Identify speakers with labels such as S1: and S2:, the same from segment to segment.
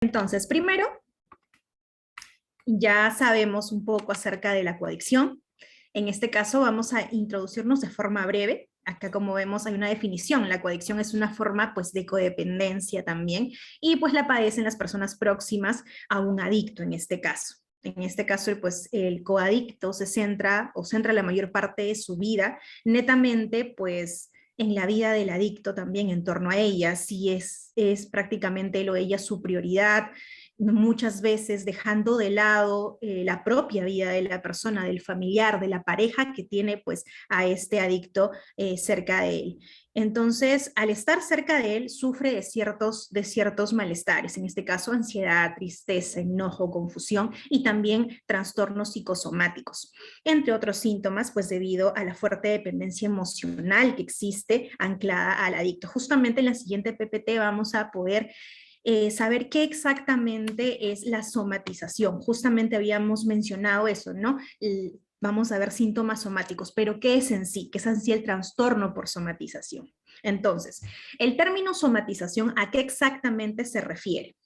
S1: Entonces, primero, ya sabemos un poco acerca de la coadicción. En este caso vamos a introducirnos de forma breve. Acá, como vemos, hay una definición. La coadicción es una forma pues, de codependencia también, y pues la padecen las personas próximas a un adicto en este caso. En este caso, pues, el coadicto se centra la mayor parte de su vida netamente pues, en la vida del adicto también en torno a ella, si es prácticamente él o ella su prioridad, muchas veces dejando de lado la propia vida de la persona, del familiar, de la pareja que tiene pues a este adicto cerca de él. Entonces, al estar cerca de él, sufre de ciertos malestares, en este caso ansiedad, tristeza, enojo, confusión y también trastornos psicosomáticos, entre otros síntomas, pues debido a la fuerte dependencia emocional que existe anclada al adicto. Justamente en la siguiente PPT vamos a poder saber qué exactamente es la somatización. Justamente habíamos mencionado eso, ¿no? Vamos a ver síntomas somáticos, pero ¿qué es en sí? ¿Qué es en sí el trastorno por somatización? Entonces, el término somatización, ¿a qué exactamente se refiere?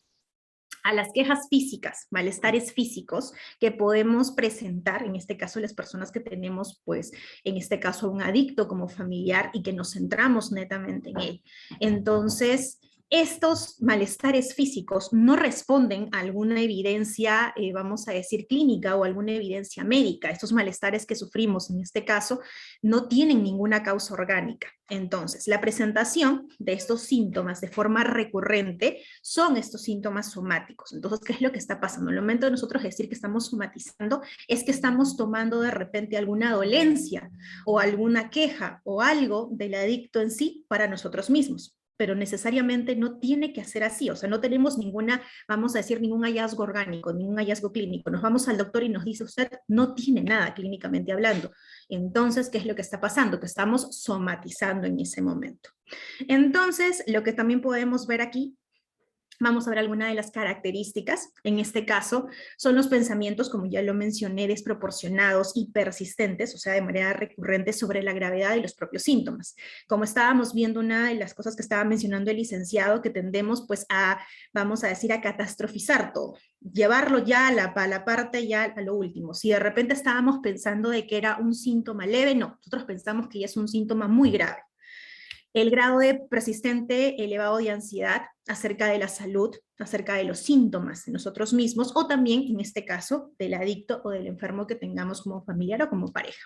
S1: A las quejas físicas, malestares físicos que podemos presentar, en este caso las personas que tenemos, pues, en este caso un adicto como familiar y que nos centramos netamente en él. Entonces, estos malestares físicos no responden a alguna evidencia, vamos a decir, clínica o alguna evidencia médica. Estos malestares que sufrimos en este caso no tienen ninguna causa orgánica. Entonces, la presentación de estos síntomas de forma recurrente son estos síntomas somáticos. Entonces, ¿qué es lo que está pasando? En el momento de nosotros decir que estamos somatizando, es que estamos tomando de repente alguna dolencia o alguna queja o algo del adicto en sí para nosotros mismos, pero necesariamente no tiene que ser así, o sea, no tenemos ninguna, vamos a decir, ningún hallazgo orgánico, ningún hallazgo clínico. Nos vamos al doctor y nos dice, usted no tiene nada clínicamente hablando. Entonces, ¿qué es lo que está pasando? Que estamos somatizando en ese momento. Entonces, lo que también podemos ver aquí, vamos a ver algunas de las características. En este caso, son los pensamientos, como ya lo mencioné, desproporcionados y persistentes, o sea, de manera recurrente sobre la gravedad de los propios síntomas. Como estábamos viendo, una de las cosas que estaba mencionando el licenciado, que tendemos pues a, vamos a decir, a catastrofizar todo, llevarlo ya a la parte, ya a lo último. Si de repente estábamos pensando de que era un síntoma leve, no, nosotros pensamos que ya es un síntoma muy grave. El grado de persistente elevado de ansiedad acerca de la salud, acerca de los síntomas de nosotros mismos, o también, en este caso, del adicto o del enfermo que tengamos como familiar o como pareja.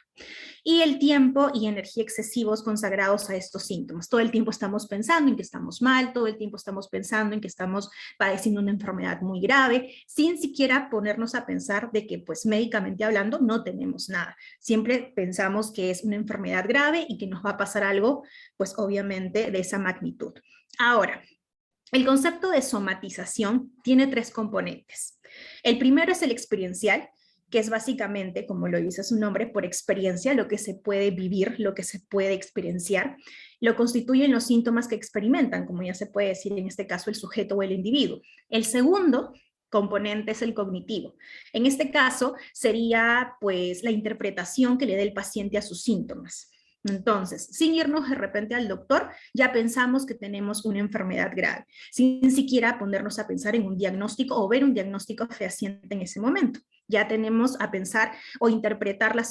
S1: Y el tiempo y energía excesivos consagrados a estos síntomas. Todo el tiempo estamos pensando en que estamos mal, todo el tiempo estamos pensando en que estamos padeciendo una enfermedad muy grave, sin siquiera ponernos a pensar de que, pues, médicamente hablando, no tenemos nada. Siempre pensamos que es una enfermedad grave y que nos va a pasar algo, pues, obviamente, de esa magnitud. Ahora, el concepto de somatización tiene tres componentes. El primero es el experiencial, que es básicamente, como lo dice su nombre, por experiencia, lo que se puede vivir, lo que se puede experienciar. Lo constituyen los síntomas que experimentan, como ya se puede decir en este caso el sujeto o el individuo. El segundo componente es el cognitivo. En este caso sería pues la interpretación que le dé el paciente a sus síntomas. Entonces, sin irnos de repente al doctor, ya pensamos que tenemos una enfermedad grave, sin siquiera ponernos a pensar en un diagnóstico o ver un diagnóstico fehaciente en ese momento. Ya tenemos a pensar o interpretar la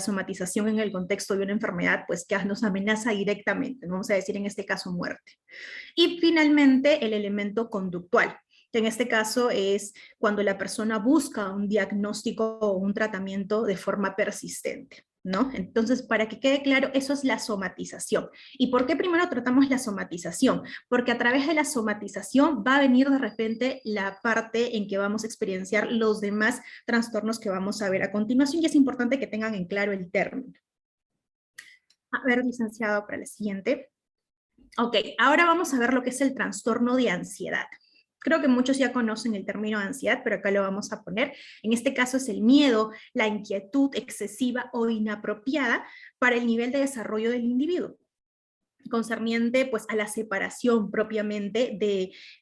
S1: somatización en el contexto de una enfermedad, pues que nos amenaza directamente, vamos a decir en este caso muerte. Y finalmente el elemento conductual, que en este caso es cuando la persona busca un diagnóstico o un tratamiento de forma persistente, ¿no? Entonces, para que quede claro, eso es la somatización. ¿Y por qué primero tratamos la somatización? Porque a través de la somatización va a venir de repente la parte en que vamos a experienciar los demás trastornos que vamos a ver a continuación, y es importante que tengan en claro el término. A ver, licenciado, para la siguiente. Ok, ahora vamos a ver lo que es el trastorno de ansiedad. Creo que muchos ya conocen el término ansiedad, pero acá lo vamos a poner. En este caso es el miedo, la inquietud excesiva o inapropiada para el nivel de desarrollo del individuo. concerniente pues a la separación propiamente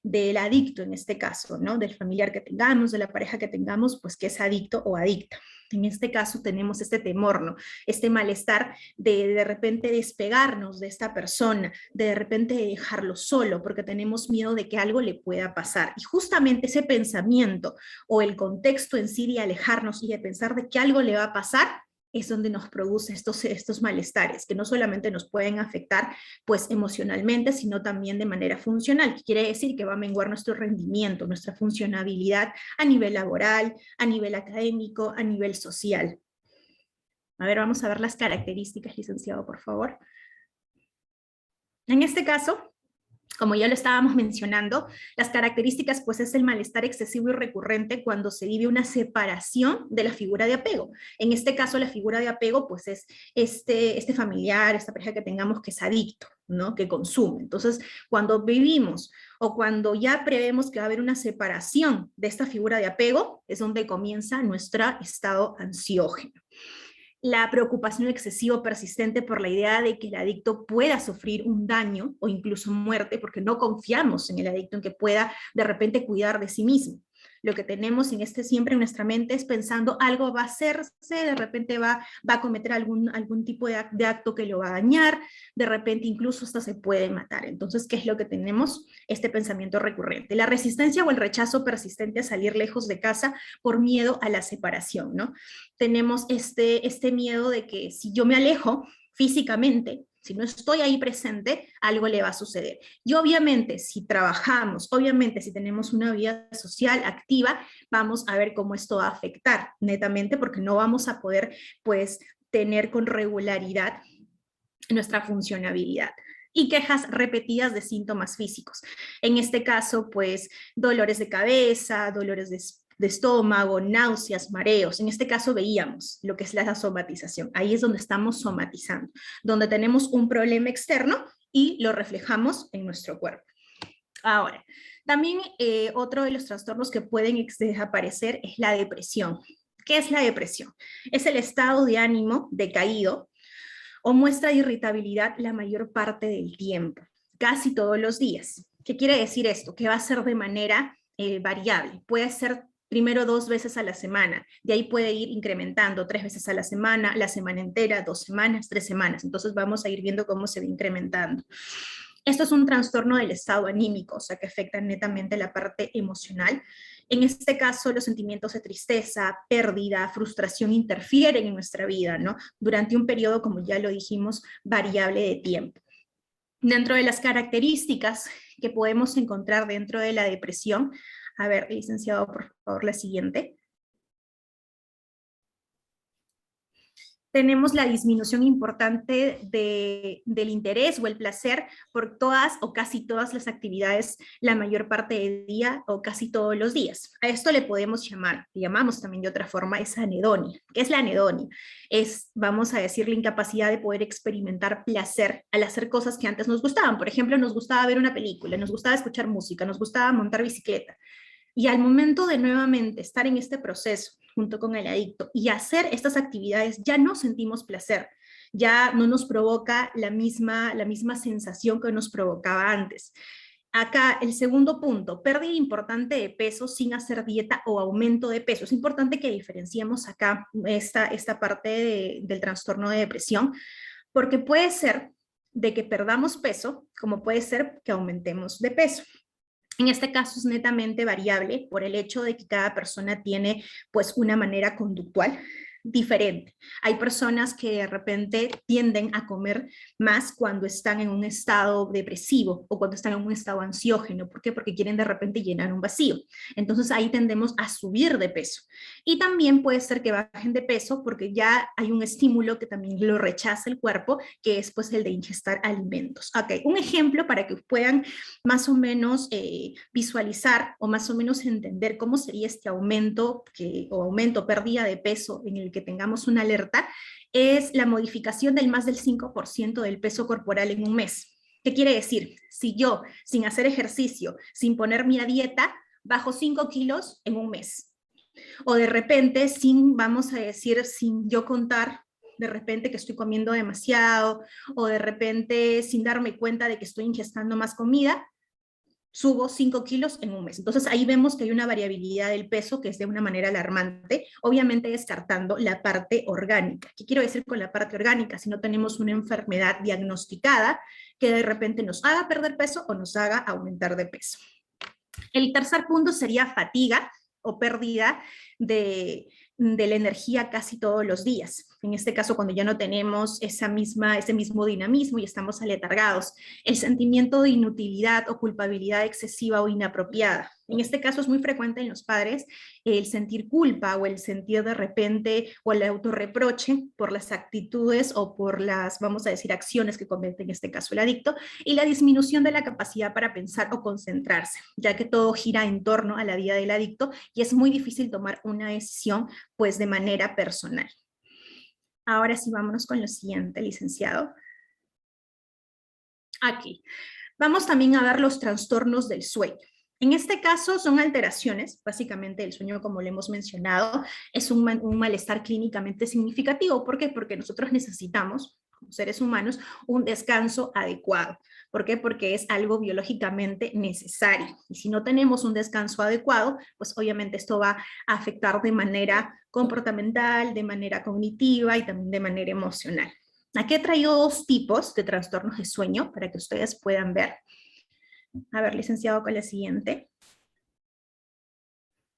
S1: del adicto en este caso, ¿no? Del familiar que tengamos, de la pareja que tengamos, pues que es adicto o adicta. En este caso tenemos este temor, ¿no? Este malestar de repente despegarnos de esta persona, de repente dejarlo solo, porque tenemos miedo de que algo le pueda pasar. Y justamente ese pensamiento o el contexto en sí de alejarnos y de pensar de que algo le va a pasar, es donde nos produce estos malestares, que no solamente nos pueden afectar pues emocionalmente, sino también de manera funcional, que quiere decir que va a menguar nuestro rendimiento, nuestra funcionabilidad a nivel laboral, a nivel académico, a nivel social. A ver, vamos a ver las características, licenciado, por favor. En este caso, como ya lo estábamos mencionando, las características pues es el malestar excesivo y recurrente cuando se vive una separación de la figura de apego. En este caso la figura de apego pues es este familiar, esta pareja que tengamos que es adicto, ¿no? Que consume. Entonces cuando vivimos o cuando ya prevemos que va a haber una separación de esta figura de apego, es donde comienza nuestro estado ansiógeno. La preocupación excesiva persistente por la idea de que el adicto pueda sufrir un daño o incluso muerte, porque no confiamos en el adicto en que pueda de repente cuidar de sí mismo. Lo que tenemos siempre en nuestra mente es pensando algo va a hacerse, de repente va a cometer algún tipo de acto que lo va a dañar, de repente incluso hasta se puede matar. Entonces, ¿qué es lo que tenemos? Este pensamiento recurrente. La resistencia o el rechazo persistente a salir lejos de casa por miedo a la separación, ¿no? Tenemos este miedo de que si yo me alejo físicamente, si no estoy ahí presente, algo le va a suceder. Y obviamente, si trabajamos, obviamente, si tenemos una vida social activa, vamos a ver cómo esto va a afectar netamente, porque no vamos a poder, pues, tener con regularidad nuestra funcionabilidad. Y quejas repetidas de síntomas físicos. En este caso, pues, dolores de cabeza, dolores de estómago, náuseas, mareos. En este caso veíamos lo que es la somatización. Ahí es donde estamos somatizando, donde tenemos un problema externo y lo reflejamos en nuestro cuerpo. Ahora, también otro de los trastornos que pueden aparecer es la depresión. ¿Qué es la depresión? Es el estado de ánimo decaído o muestra irritabilidad la mayor parte del tiempo, casi todos los días. ¿Qué quiere decir esto? Que va a ser de manera variable. Puede ser primero 2 veces a la semana, de ahí puede ir incrementando 3 veces a la semana entera, 2 semanas, 3 semanas. Entonces vamos a ir viendo cómo se va incrementando. Esto es un trastorno del estado anímico, o sea, que afecta netamente la parte emocional. En este caso, los sentimientos de tristeza, pérdida, frustración interfieren en nuestra vida, ¿no? Durante un periodo, como ya lo dijimos, variable de tiempo. Dentro de las características que podemos encontrar dentro de la depresión, a ver, licenciado, por favor, la siguiente. Tenemos la disminución importante del interés o el placer por todas o casi todas las actividades la mayor parte del día o casi todos los días. A esto le podemos llamamos también de otra forma, es anedonia. ¿Qué es la anedonia? Es, vamos a decir, la incapacidad de poder experimentar placer al hacer cosas que antes nos gustaban. Por ejemplo, nos gustaba ver una película, nos gustaba escuchar música, nos gustaba montar bicicleta. Y al momento de nuevamente estar en este proceso junto con el adicto y hacer estas actividades, ya no sentimos placer, ya no nos provoca la misma sensación que nos provocaba antes. Acá el segundo punto, pérdida importante de peso sin hacer dieta o aumento de peso. Es importante que diferenciemos acá esta parte del trastorno de depresión, porque puede ser de que perdamos peso, como puede ser que aumentemos de peso. En este caso es netamente variable por el hecho de que cada persona tiene pues una manera conductual diferente. Hay personas que de repente tienden a comer más cuando están en un estado depresivo o cuando están en un estado ansiógeno. ¿Por qué? Porque quieren de repente llenar un vacío. Entonces ahí tendemos a subir de peso. Y también puede ser que bajen de peso porque ya hay un estímulo que también lo rechaza el cuerpo, que es pues el de ingestar alimentos. Ok, un ejemplo para que puedan más o menos visualizar o más o menos entender cómo sería este aumento pérdida de peso en el que tengamos una alerta, es la modificación del más del 5% del peso corporal en un mes. ¿Qué quiere decir? Si yo, sin hacer ejercicio, sin ponerme a dieta, bajo 5 kilos en un mes. O de repente, sin yo contar de repente que estoy comiendo demasiado, o de repente sin darme cuenta de que estoy ingestando más comida, subo 5 kilos en un mes. Entonces ahí vemos que hay una variabilidad del peso que es de una manera alarmante, obviamente descartando la parte orgánica. ¿Qué quiero decir con la parte orgánica? Si no tenemos una enfermedad diagnosticada que de repente nos haga perder peso o nos haga aumentar de peso. El tercer punto sería fatiga o pérdida de la energía casi todos los días. En este caso, cuando ya no tenemos ese mismo dinamismo y estamos aletargados. El sentimiento de inutilidad o culpabilidad excesiva o inapropiada. En este caso es muy frecuente en los padres el sentir culpa o el sentir de repente o el autorreproche por las actitudes o por las, vamos a decir, acciones que comete en este caso el adicto, y la disminución de la capacidad para pensar o concentrarse, ya que todo gira en torno a la vida del adicto y es muy difícil tomar una decisión pues de manera personal. Ahora sí, vámonos con lo siguiente, licenciado. Aquí. Vamos también a ver los trastornos del sueño. En este caso son alteraciones, básicamente el sueño, como le hemos mencionado, es un malestar clínicamente significativo. ¿Por qué? Porque nosotros necesitamos, como seres humanos, un descanso adecuado. ¿Por qué? Porque es algo biológicamente necesario. Y si no tenemos un descanso adecuado, pues obviamente esto va a afectar de manera comportamental, de manera cognitiva y también de manera emocional. Aquí he traído dos tipos de trastornos de sueño para que ustedes puedan ver. A ver, licenciado, con la siguiente.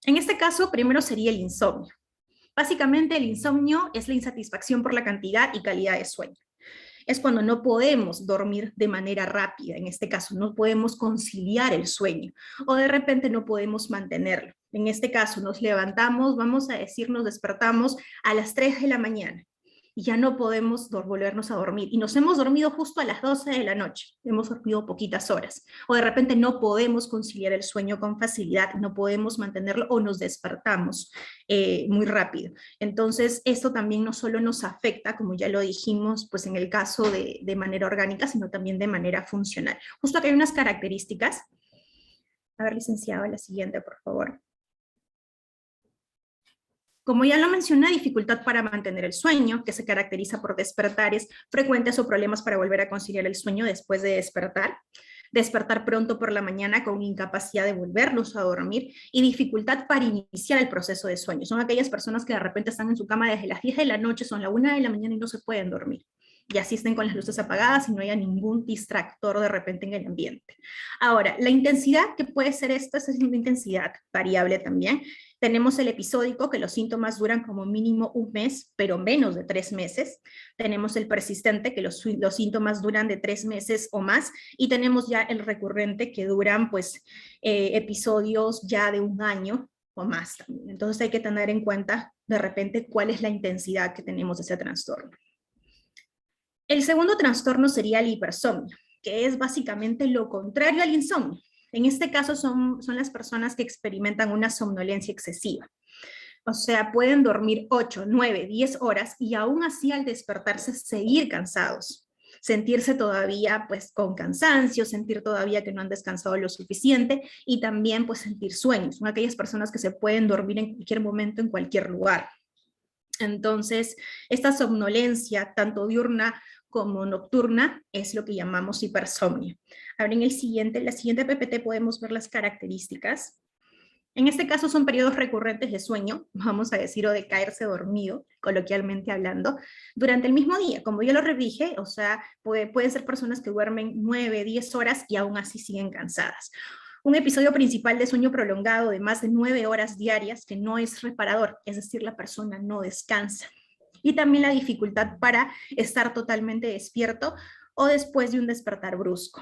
S1: En este caso, primero sería el insomnio. Básicamente, el insomnio es la insatisfacción por la cantidad y calidad de sueño. Es cuando no podemos dormir de manera rápida, en este caso, no podemos conciliar el sueño, o de repente no podemos mantenerlo. En este caso, nos levantamos, vamos a decir, nos despertamos a las 3 de la mañana, y ya no podemos volvernos a dormir. Y nos hemos dormido justo a las 12 de la noche, hemos dormido poquitas horas. O de repente no podemos conciliar el sueño con facilidad, no podemos mantenerlo o nos despertamos muy rápido. Entonces, esto también no solo nos afecta, como ya lo dijimos, pues en el caso de manera orgánica, sino también de manera funcional. Justo aquí hay unas características. A ver, licenciado, la siguiente, por favor. Como ya lo mencioné, dificultad para mantener el sueño, que se caracteriza por despertares frecuentes o problemas para volver a conciliar el sueño después de despertar. Despertar pronto por la mañana con incapacidad de volverlos a dormir y dificultad para iniciar el proceso de sueño. Son aquellas personas que de repente están en su cama desde las 10 de la noche, son la 1 de la mañana y no se pueden dormir. Y así estén con las luces apagadas y no haya ningún distractor de repente en el ambiente. Ahora, la intensidad que puede ser esta es una intensidad variable también. Tenemos el episódico, que los síntomas duran como mínimo un mes, pero menos de 3 meses. Tenemos el persistente, que los síntomas duran de 3 meses o más. Y tenemos ya el recurrente, que duran pues episodios ya de un año o más también. Entonces hay que tener en cuenta de repente cuál es la intensidad que tenemos de ese trastorno. El segundo trastorno sería el hipersomnio, que es básicamente lo contrario al insomnio. En este caso son las personas que experimentan una somnolencia excesiva. O sea, pueden dormir 8, 9, 10 horas y aún así al despertarse seguir cansados. Sentirse todavía pues con cansancio, sentir todavía que no han descansado lo suficiente y también pues sentir sueños. Son aquellas personas que se pueden dormir en cualquier momento, en cualquier lugar. Entonces, esta somnolencia, tanto diurna como nocturna, es lo que llamamos hipersomnio. Ahora en la siguiente PPT podemos ver las características. En este caso son periodos recurrentes de sueño, vamos a decir, o de caerse dormido, coloquialmente hablando, durante el mismo día. Como yo lo redije, o sea, pueden ser personas que duermen 9, 10 horas y aún así siguen cansadas. Un episodio principal de sueño prolongado de más de 9 horas diarias que no es reparador, es decir, la persona no descansa. Y también la dificultad para estar totalmente despierto o después de un despertar brusco.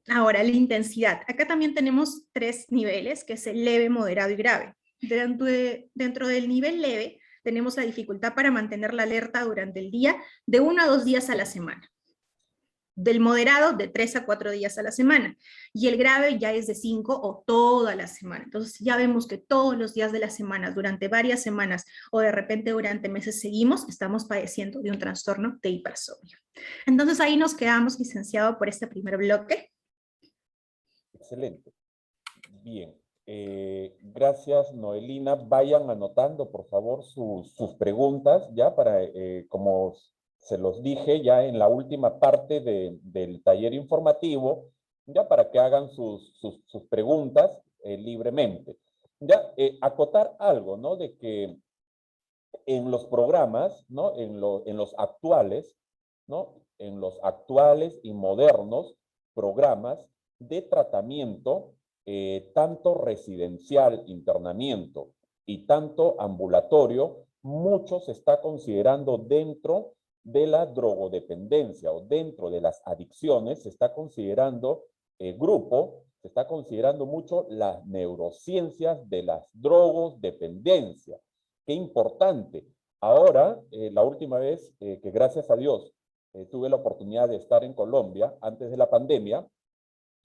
S1: Ahora, la intensidad. Acá también tenemos 3 niveles, que es el leve, moderado y grave. Dentro del nivel leve, tenemos la dificultad para mantener la alerta durante el día de 1 a 2 días a la semana. Del moderado, de 3 a 4 días a la semana. Y el grave ya es de 5 o toda la semana. Entonces ya vemos que todos los días de la semana, durante varias semanas o de repente durante meses seguimos, estamos padeciendo de un trastorno de hipersomnio. Entonces ahí nos quedamos, licenciado, por este primer bloque.
S2: Excelente. Bien. Gracias, Noelina. Vayan anotando, por favor, sus preguntas, ya para, como Se los dije ya en la última parte del taller informativo, ya para que hagan sus preguntas libremente. Ya, acotar algo, ¿no? De que en los programas, ¿no? En los actuales, ¿no? En los actuales y modernos programas de tratamiento, tanto residencial, internamiento, y tanto ambulatorio, mucho se está considerando dentro de la drogodependencia o dentro de las adicciones, se está considerando se está considerando mucho las neurociencias de las drogodependencias. Qué importante. Ahora, la última vez que gracias a Dios tuve la oportunidad de estar en Colombia, antes de la pandemia,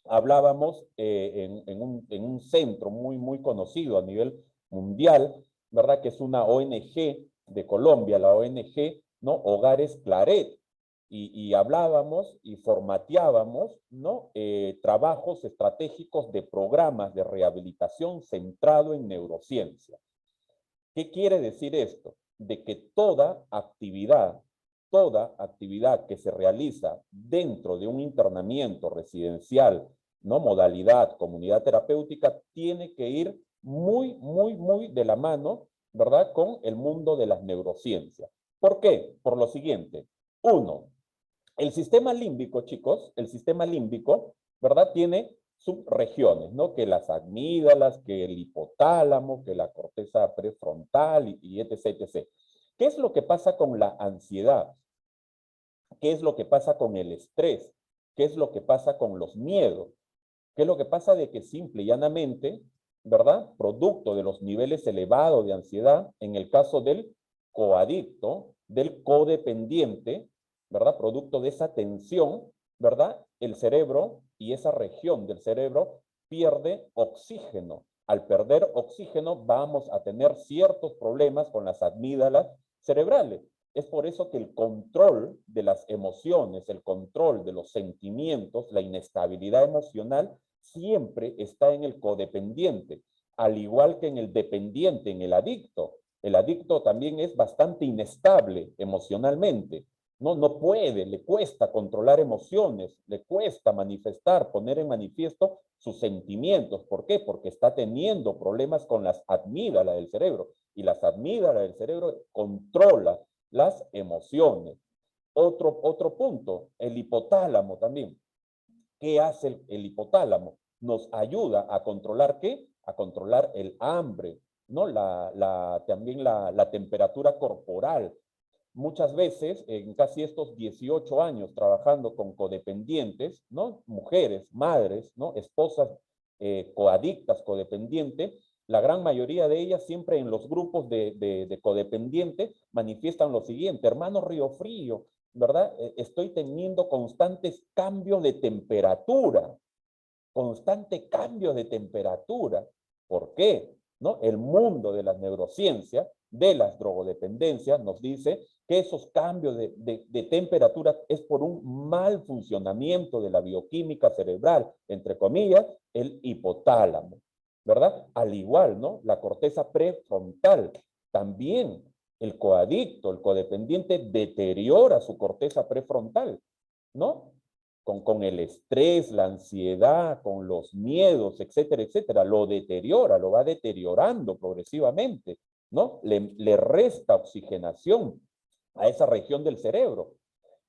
S2: hablábamos en un centro muy conocido a nivel mundial, ¿verdad? Que es una ONG de Colombia, la ONG, ¿no? Hogares Claret. Y hablábamos y formateábamos, ¿no? Trabajos estratégicos de programas de rehabilitación centrado en neurociencia. ¿Qué quiere decir esto? De que toda actividad que se realiza dentro de un internamiento residencial, ¿no? Modalidad, comunidad terapéutica, tiene que ir muy de la mano, ¿verdad? Con el mundo de las neurociencias. ¿Por qué? Por lo siguiente. Uno, el sistema límbico, chicos, el sistema límbico, ¿verdad? Tiene subregiones, ¿no? Que las amígdalas, que el hipotálamo, que la corteza prefrontal y etc. ¿Qué es lo que pasa con la ansiedad? ¿Qué es lo que pasa con el estrés? ¿Qué es lo que pasa con los miedos? ¿Qué es lo que pasa de que simple y llanamente, ¿verdad? Producto de los niveles elevados de ansiedad, en el caso del coadicto, del codependiente, ¿verdad? Producto de esa tensión, ¿verdad? El cerebro y esa región del cerebro pierde oxígeno. Al perder oxígeno vamos a tener ciertos problemas con las amígdalas cerebrales. Es por eso que el control de las emociones, el control de los sentimientos, la inestabilidad emocional, siempre está en el codependiente, al igual que en el dependiente, en el adicto. El adicto también es bastante inestable emocionalmente. No puede, le cuesta controlar emociones, le cuesta manifestar, poner en manifiesto sus sentimientos. ¿Por qué? Porque está teniendo problemas con las amígdalas del cerebro. Y las amígdalas del cerebro controlan las emociones. Otro punto, el hipotálamo también. ¿Qué hace el hipotálamo? Nos ayuda a controlar ¿qué? A controlar el hambre, ¿no? También la temperatura corporal. Muchas veces, en casi estos 18 años trabajando con codependientes, ¿no? Mujeres, madres, ¿no? Esposas coadictas, codependientes, la gran mayoría de ellas siempre en los grupos de codependientes manifiestan lo siguiente: hermano Río Frío, ¿verdad? Estoy teniendo constantes cambios de temperatura, constante cambio de temperatura. ¿Por qué? ¿No? El mundo de las neurociencias, de las drogodependencias, nos dice que esos cambios de temperatura es por un mal funcionamiento de la bioquímica cerebral, entre comillas, el hipotálamo, ¿verdad? Al igual, ¿no? La corteza prefrontal, también el coadicto, el codependiente deteriora su corteza prefrontal, ¿no? Con el estrés, la ansiedad, con los miedos, etcétera, lo deteriora, lo va deteriorando progresivamente, ¿no? Le resta oxigenación a esa región del cerebro.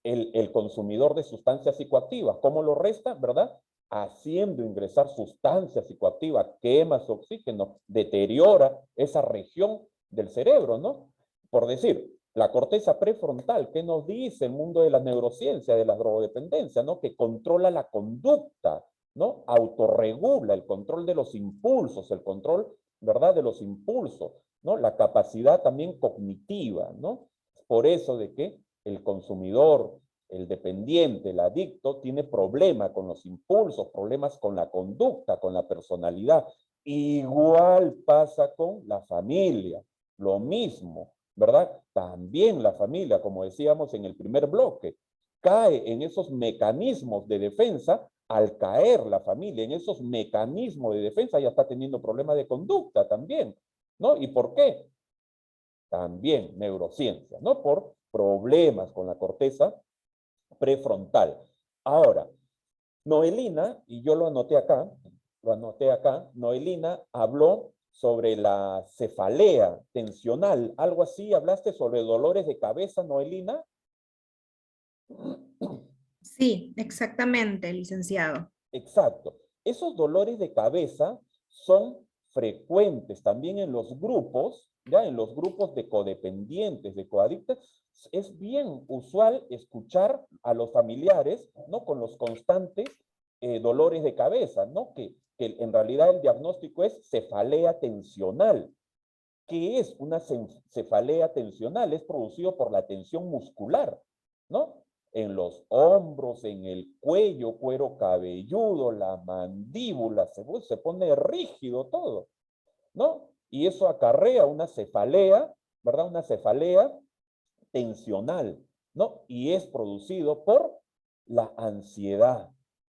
S2: El consumidor de sustancias psicoactivas, ¿cómo lo resta, verdad? Haciendo ingresar sustancias psicoactivas, quema su oxígeno, deteriora esa región del cerebro, ¿no? Por decir, la corteza prefrontal, ¿qué nos dice el mundo de la neurociencia, de la drogodependencia, ¿no? Que controla la conducta, ¿no? Autorregula el control de los impulsos, el control, ¿verdad? De los impulsos, ¿no? La capacidad también cognitiva, ¿no? Por eso de que el consumidor, el dependiente, el adicto, tiene problemas con los impulsos, problemas con la conducta, con la personalidad. Igual pasa con la familia, lo mismo, ¿verdad? También la familia, como decíamos en el primer bloque, cae en esos mecanismos de defensa. Al caer la familia en esos mecanismos de defensa, ya está teniendo problemas de conducta también, ¿no? ¿Y por qué? También neurociencia, ¿no? Por problemas con la corteza prefrontal. Ahora, Noelina, y yo lo anoté acá, Noelina habló sobre la cefalea tensional, algo así, hablaste sobre dolores de cabeza, Noelina.
S1: Sí, exactamente, licenciado.
S2: Exacto. Esos dolores de cabeza son frecuentes también en los grupos, ya en los grupos de codependientes, de coadictos. Es bien usual escuchar a los familiares, ¿no? Con los constantes dolores de cabeza, ¿no? Que en realidad el diagnóstico es cefalea tensional. ¿Qué es una cefalea tensional? Es producido por la tensión muscular, ¿no? En los hombros, en el cuello, cuero cabelludo, la mandíbula, se pone rígido todo, ¿no? Y eso acarrea una cefalea, ¿verdad? Una cefalea tensional, ¿no? Y es producido por la ansiedad,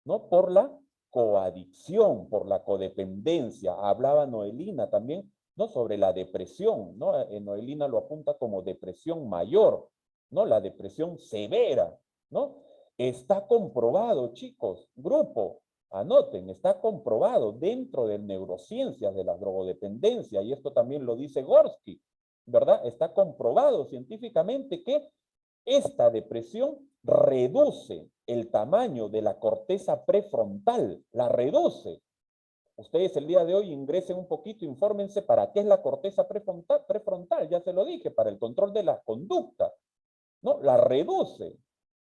S2: ¿no? Por la coadicción, por la codependencia. Hablaba Noelina también, ¿no? Sobre la depresión, ¿no? Noelina lo apunta como depresión mayor, ¿no? La depresión severa, ¿no? Está comprobado, chicos, grupo, anoten, está comprobado dentro de neurociencias de la drogodependencia, y esto también lo dice Gorski, ¿verdad? Está comprobado científicamente que esta depresión reduce el tamaño de la corteza prefrontal, la reduce. Ustedes el día de hoy ingresen un poquito, infórmense para qué es la corteza prefrontal, ya se lo dije, para el control de la conducta, ¿no? La reduce,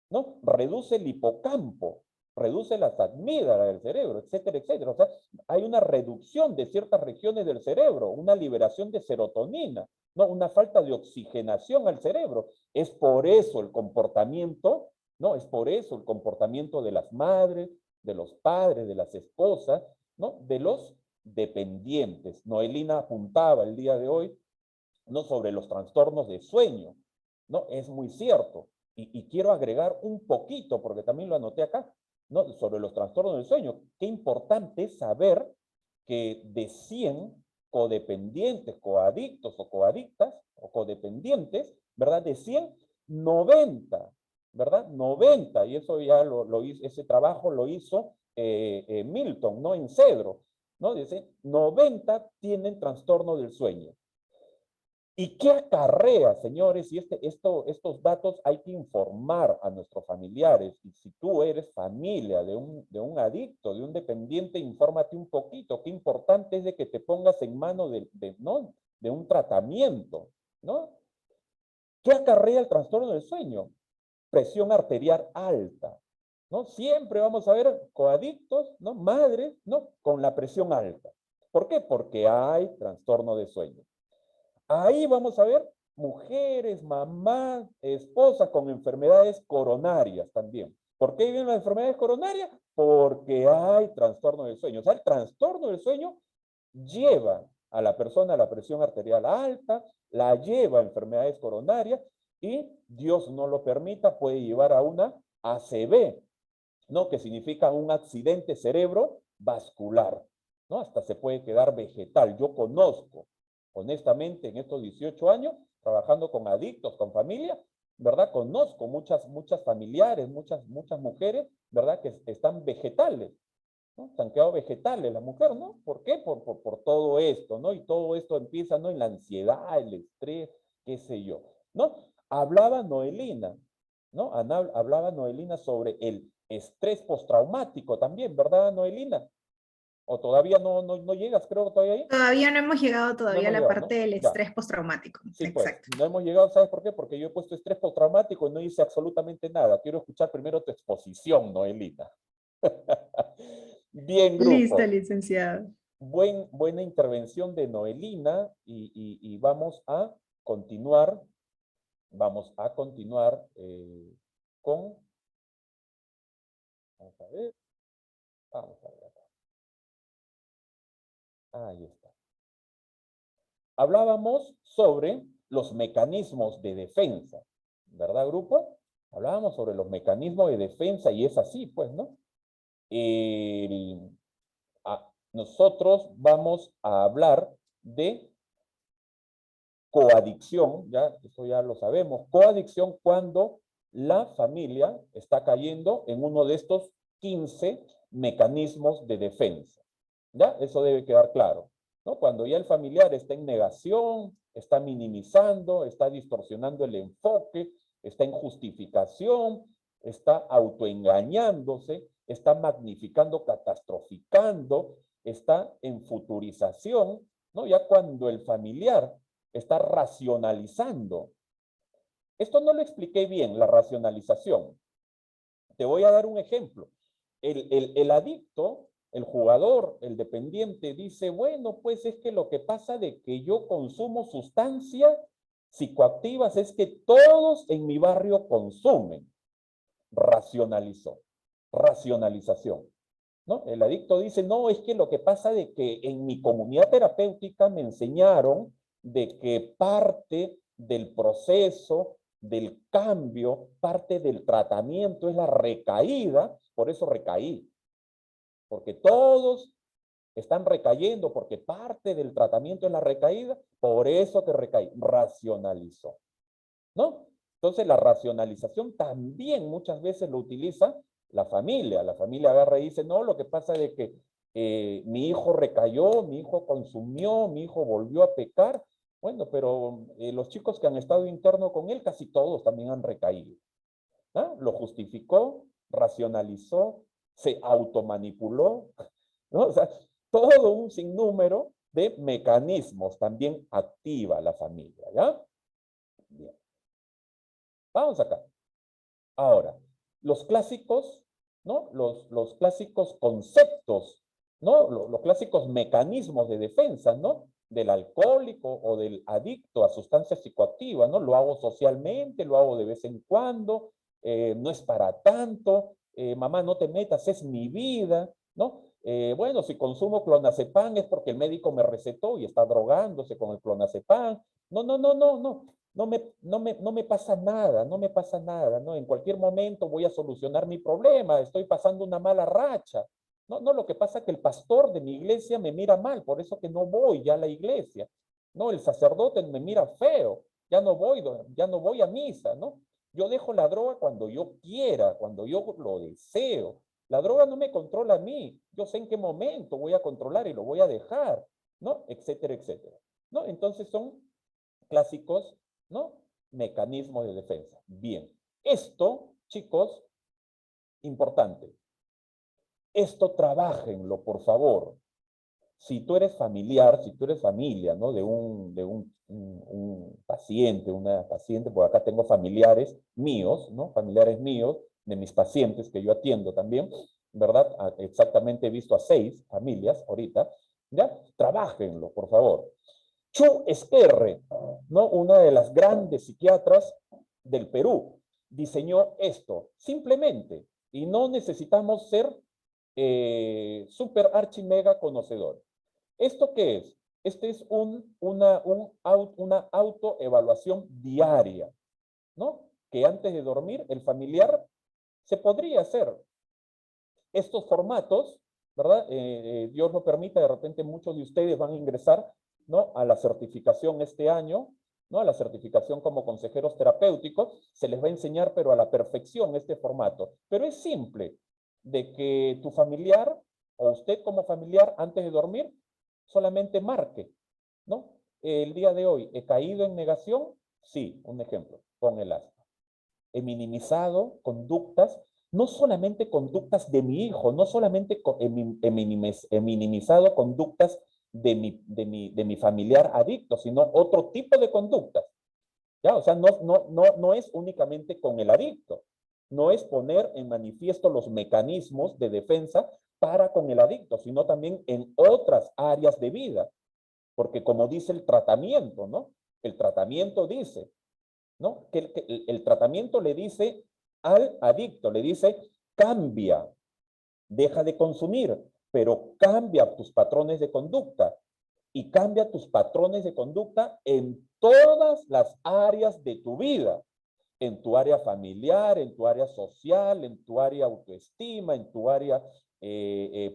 S2: ¿no? Reduce el hipocampo, reduce las amígdalas del cerebro, etcétera, etcétera. O sea, hay una reducción de ciertas regiones del cerebro, una liberación de serotonina, ¿no? Una falta de oxigenación al cerebro. Es por eso el comportamiento, ¿no? Es por eso el comportamiento de las madres, de los padres, de las esposas, ¿no? De los dependientes. Noelina apuntaba el día de hoy, ¿no? Sobre los trastornos de sueño, ¿no? Es muy cierto. Y quiero agregar un poquito, porque también lo anoté acá, ¿no? Sobre los trastornos del sueño. Qué importante es saber que de 100 codependientes, coadictos o coadictas, o codependientes, ¿verdad? De 100, 90, ¿verdad? 90, y eso ya lo hizo, ese trabajo lo hizo Milton, ¿no? En Cedro, ¿no? Dice, 90 tienen trastorno del sueño. ¿Y qué acarrea, señores? Y estos datos hay que informar a nuestros familiares. Y si tú eres familia de un adicto, de un dependiente, infórmate un poquito. Qué importante es de que te pongas en mano ¿no? de un tratamiento, ¿no? ¿Qué acarrea el trastorno del sueño? Presión arterial alta, ¿no? Siempre vamos a ver coadictos, ¿no? Madres, ¿no? Con la presión alta. ¿Por qué? Porque hay trastorno de sueño. Ahí vamos a ver mujeres, mamás, esposas con enfermedades coronarias también. ¿Por qué vienen las enfermedades coronarias? Porque hay trastorno del sueño. O sea, el trastorno del sueño lleva a la persona a la presión arterial alta, la lleva a enfermedades coronarias y, Dios no lo permita, puede llevar a una ACV, ¿no? Que significa un accidente cerebrovascular, ¿no? Hasta se puede quedar vegetal. Yo conozco, honestamente, en estos 18 años, trabajando con adictos, con familia, ¿verdad? Conozco muchas familiares, muchas mujeres, ¿verdad? Que están vegetales, ¿no? Se han quedado vegetales las mujeres, ¿no? ¿Por qué? Por todo esto, ¿no? Y todo esto empieza, ¿no? En la ansiedad, el estrés, qué sé yo, ¿no? Hablaba Noelina, ¿no? Hablaba Noelina sobre el estrés postraumático también, ¿verdad, Noelina? O todavía no llegas, creo, todavía ahí.
S1: Todavía no hemos llegado
S2: No
S1: todavía a
S2: hemos
S1: la
S2: llegado,
S1: parte
S2: ¿no?
S1: del
S2: Ya.
S1: estrés postraumático.
S2: Sí, pues,
S1: Exacto.
S2: no hemos llegado, ¿sabes por qué? Porque yo he puesto estrés postraumático y no hice absolutamente nada. Quiero escuchar primero tu exposición, Noelina. Bien,
S1: Lista,
S2: grupo.
S1: licenciado.
S2: Buena intervención de Noelina y vamos a continuar, con, vamos a ver acá. Ahí está. Hablábamos sobre los mecanismos de defensa, ¿verdad, grupo? Hablábamos sobre los mecanismos de defensa y es así, pues, ¿no? Nosotros vamos a hablar de coadicción, ya, eso ya lo sabemos, coadicción cuando la familia está cayendo en uno de estos 15 mecanismos de defensa. ¿Ya? Eso debe quedar claro, ¿no? Cuando ya el familiar está en negación, está minimizando, está distorsionando el enfoque, está en justificación, está autoengañándose, está magnificando, catastroficando, está en futurización, ¿no? Ya cuando el familiar está racionalizando. Esto no lo expliqué bien, la racionalización. Te voy a dar un ejemplo. El adicto, el jugador, el dependiente, dice, bueno, pues es que lo que pasa de que yo consumo sustancias psicoactivas es que todos en mi barrio consumen. Racionalizó. Racionalización. ¿No? El adicto dice, no, es que lo que pasa de que en mi comunidad terapéutica me enseñaron de que parte del proceso, del cambio, parte del tratamiento es la recaída, por eso recaí. Porque todos están recayendo, porque parte del tratamiento es la recaída, por eso que recaí. Racionalizó. ¿No? Entonces la racionalización también muchas veces lo utiliza la familia. La familia agarra y dice, no, lo que pasa es que mi hijo recayó, mi hijo consumió, mi hijo volvió a pecar. Bueno, pero los chicos que han estado interno con él, casi todos también han recaído. ¿Ah? Lo justificó, racionalizó, se automanipuló, ¿no? O sea, todo un sinnúmero de mecanismos también activa la familia, ¿ya? Bien. Vamos acá. Ahora, los clásicos, ¿no? Los clásicos conceptos, ¿no? Los clásicos mecanismos de defensa, ¿no? Del alcohólico o del adicto a sustancias psicoactivas, ¿no? Lo hago socialmente, lo hago de vez en cuando, no es para tanto, mamá, no te metas, es mi vida, ¿no? Bueno, si consumo clonazepam es porque el médico me recetó y está drogándose con el clonazepam. No, no, no, no, no. No me pasa nada, no me pasa nada, ¿no? En cualquier momento voy a solucionar mi problema, estoy pasando una mala racha. No, no, lo que pasa es que el pastor de mi iglesia me mira mal, por eso que no voy ya a la iglesia. No, el sacerdote me mira feo, ya no voy a misa, ¿no? Yo dejo la droga cuando yo quiera, cuando yo lo deseo. La droga no me controla a mí, yo sé en qué momento voy a controlar y lo voy a dejar, ¿no? Etcétera, etcétera. ¿No? Entonces son clásicos, ¿no? Mecanismos de defensa. Bien. Esto, chicos, importante. Esto trabájenlo, por favor. Si tú eres familiar, si tú eres familia, ¿no? De un paciente, una paciente, por acá tengo familiares míos, ¿no? Familiares míos, de mis pacientes que yo atiendo también, ¿verdad? Exactamente he visto a 6 familias ahorita, ¿ya? Trabájenlo, por favor. Chu Esquerre, ¿no? Una de las grandes psiquiatras del Perú, diseñó esto, simplemente, y no necesitamos ser super archi mega conocedor. ¿Esto qué es? Este es una autoevaluación diaria, ¿no? Que antes de dormir el familiar se podría hacer. Estos formatos, ¿verdad? Dios lo permita, de repente muchos de ustedes van a ingresar, ¿no? A la certificación este año, ¿no? A la certificación como consejeros terapéuticos, se les va a enseñar, pero a la perfección, este formato. Pero es simple, de que tu familiar, o usted como familiar, antes de dormir, solamente marque, ¿no? El día de hoy, ¿he caído en negación? Sí, un ejemplo, con el asma. He minimizado conductas, no solamente conductas de mi hijo, no solamente he minimizado conductas de mi familiar adicto, sino otro tipo de conductas. ¿Ya? O sea, no es únicamente con el adicto, no es poner en manifiesto los mecanismos de defensa para con el adicto, sino también en otras áreas de vida. Porque como dice el tratamiento, ¿no? El tratamiento dice, ¿no? Que el tratamiento le dice al adicto, le dice, cambia, deja de consumir, pero cambia tus patrones de conducta y cambia tus patrones de conducta en todas las áreas de tu vida, en tu área familiar, en tu área social, en tu área autoestima, en tu área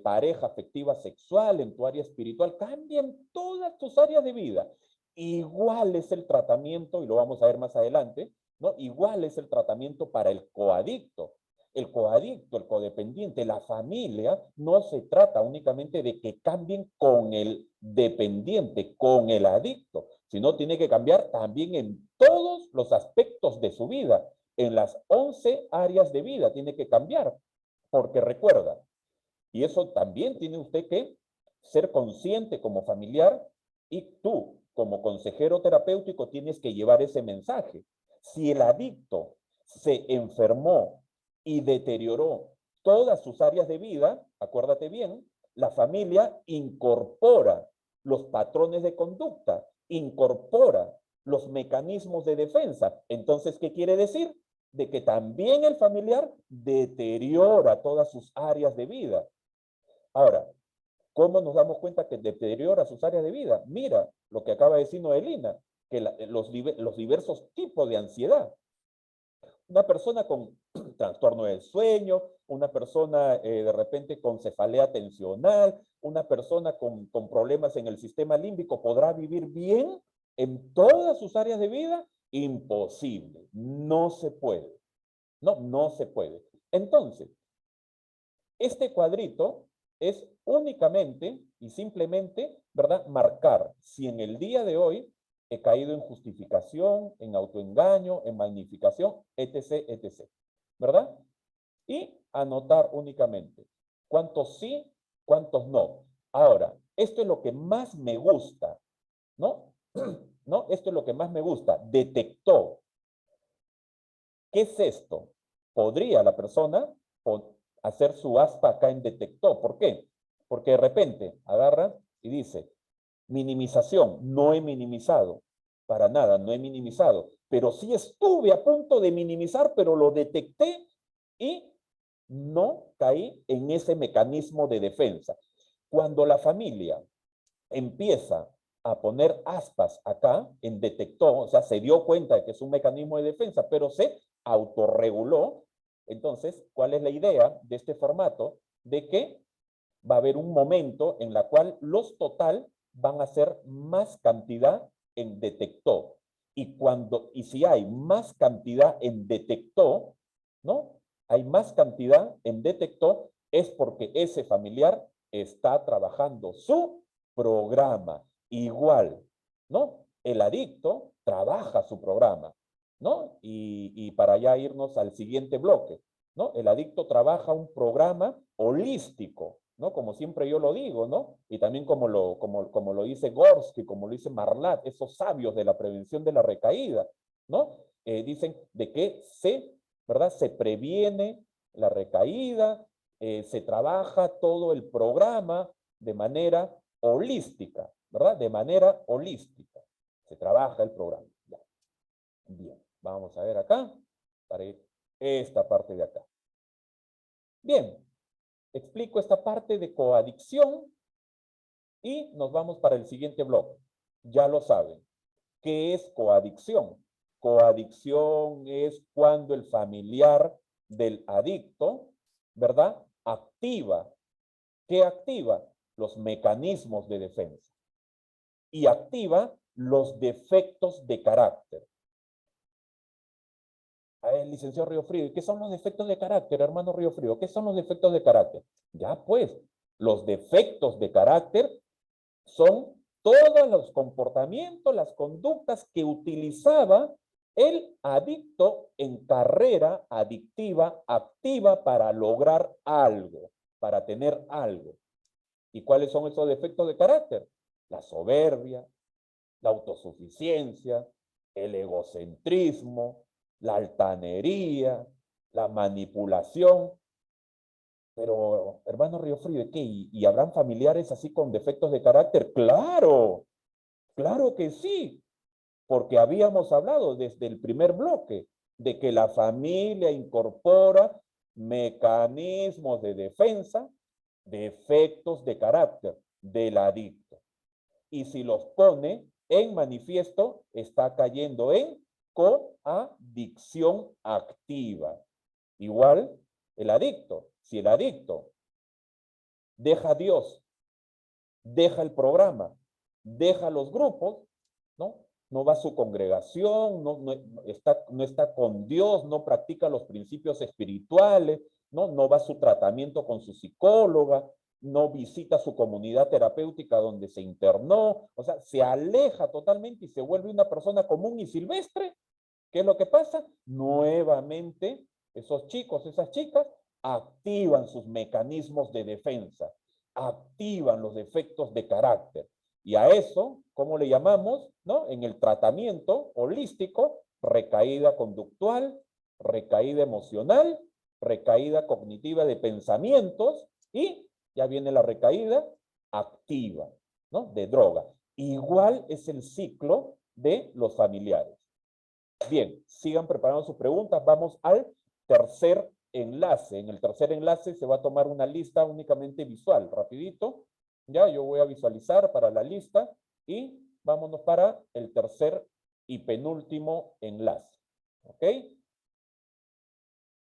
S2: pareja afectiva sexual, en tu área espiritual, cambia en todas tus áreas de vida. igual es el tratamiento, y lo vamos a ver más adelante, ¿no? Igual es el tratamiento para el coadicto. El coadicto, el codependiente, la familia, no se trata únicamente de que cambien con el dependiente, con el adicto, sino tiene que cambiar también en todos los aspectos de su vida, en las 11 áreas de vida tiene que cambiar, porque recuerda, y eso también tiene usted que ser consciente como familiar, y tú como consejero terapéutico tienes que llevar ese mensaje. Si el adicto se enfermó y deterioró todas sus áreas de vida, acuérdate bien, la familia incorpora los patrones de conducta, incorpora los mecanismos de defensa. Entonces, ¿qué quiere decir? De que también el familiar deteriora todas sus áreas de vida. Ahora, ¿cómo nos damos cuenta que deteriora sus áreas de vida? Mira lo que acaba de decir Noelina, que los diversos tipos de ansiedad. Una persona con trastorno del sueño, una persona de repente con cefalea tensional, una persona con problemas en el sistema límbico, ¿podrá vivir bien en todas sus áreas de vida? Imposible, no se puede. No se puede. Entonces, este cuadrito es únicamente y simplemente, ¿verdad? Marcar si en el día de hoy he caído en justificación, en autoengaño, en magnificación, etc., etc., ¿verdad? Y anotar únicamente cuántos sí, cuántos no. Ahora, esto es lo que más me gusta, ¿no? ¿No? Esto es lo que más me gusta. Detectó. ¿Qué es esto? Podría la persona hacer su aspa acá en detectó. ¿Por qué? Porque de repente agarra y dice, minimización, no he minimizado. Para nada, no he minimizado. Pero sí estuve a punto de minimizar, pero lo detecté y no caí en ese mecanismo de defensa. Cuando la familia empieza a poner aspas acá en detectó, o sea, se dio cuenta de que es un mecanismo de defensa, pero se autorreguló. Entonces, ¿cuál es la idea de este formato? De que va a haber un momento en la cual los total van a ser más cantidad en detectó. Y si hay más cantidad en detectó, ¿no? Hay más cantidad en detectó, es porque ese familiar está trabajando su programa. Igual, ¿no? El adicto trabaja su programa, ¿no? Y para ya irnos al siguiente bloque, ¿no? El adicto trabaja un programa holístico, ¿no? Como siempre yo lo digo, ¿no? Y también como lo dice Gorski, como lo dice Marlat, esos sabios de la prevención de la recaída, ¿no? Dicen de que ¿verdad? Se previene la recaída, se trabaja todo el programa de manera holística, ¿verdad? De manera holística. Se trabaja el programa. Ya. Bien, vamos a ver acá, para ir esta parte de acá. Bien, explico esta parte de coadicción y nos vamos para el siguiente bloque. Ya lo saben. ¿Qué es coadicción? Coadicción es cuando el familiar del adicto, ¿verdad? Activa. ¿Qué activa? Los mecanismos de defensa. Y activa los defectos de carácter. A ver, licenciado Riofrío, ¿y qué son los defectos de carácter, hermano Riofrío? ¿Qué son los defectos de carácter? Ya pues, los defectos de carácter son todos los comportamientos, las conductas que utilizaba el adicto en carrera adictiva activa para lograr algo, para tener algo. ¿Y cuáles son esos defectos de carácter? La soberbia, la autosuficiencia, el egocentrismo, la altanería, la manipulación. Pero, hermano Riofrío, ¿qué? ¿Y habrán familiares así con defectos de carácter? ¡Claro! ¡Claro que sí! Porque habíamos hablado desde el primer bloque de que la familia incorpora mecanismos de defensa, defectos de carácter del adicto. Y si los pone en manifiesto, está cayendo en coadicción activa. Igual el adicto. Si el adicto deja a Dios, deja el programa, deja los grupos, ¿no? No va a su congregación, no está con Dios, no practica los principios espirituales, no va a su tratamiento con su psicóloga, no visita su comunidad terapéutica donde se internó, o sea, se aleja totalmente y se vuelve una persona común y silvestre. ¿Qué es lo que pasa? Nuevamente, esos chicos, esas chicas, activan sus mecanismos de defensa, activan los defectos de carácter. Y a eso, ¿cómo le llamamos? ¿No? En el tratamiento holístico, recaída conductual, recaída emocional, recaída cognitiva de pensamientos y ya viene la recaída activa, ¿no? De droga. Igual es el ciclo de los familiares. Bien, sigan preparando sus preguntas. Vamos al tercer enlace. En el tercer enlace se va a tomar una lista únicamente visual. Rapidito. Ya, yo voy a visualizar para la lista y vámonos para el tercer y penúltimo enlace. ¿Ok?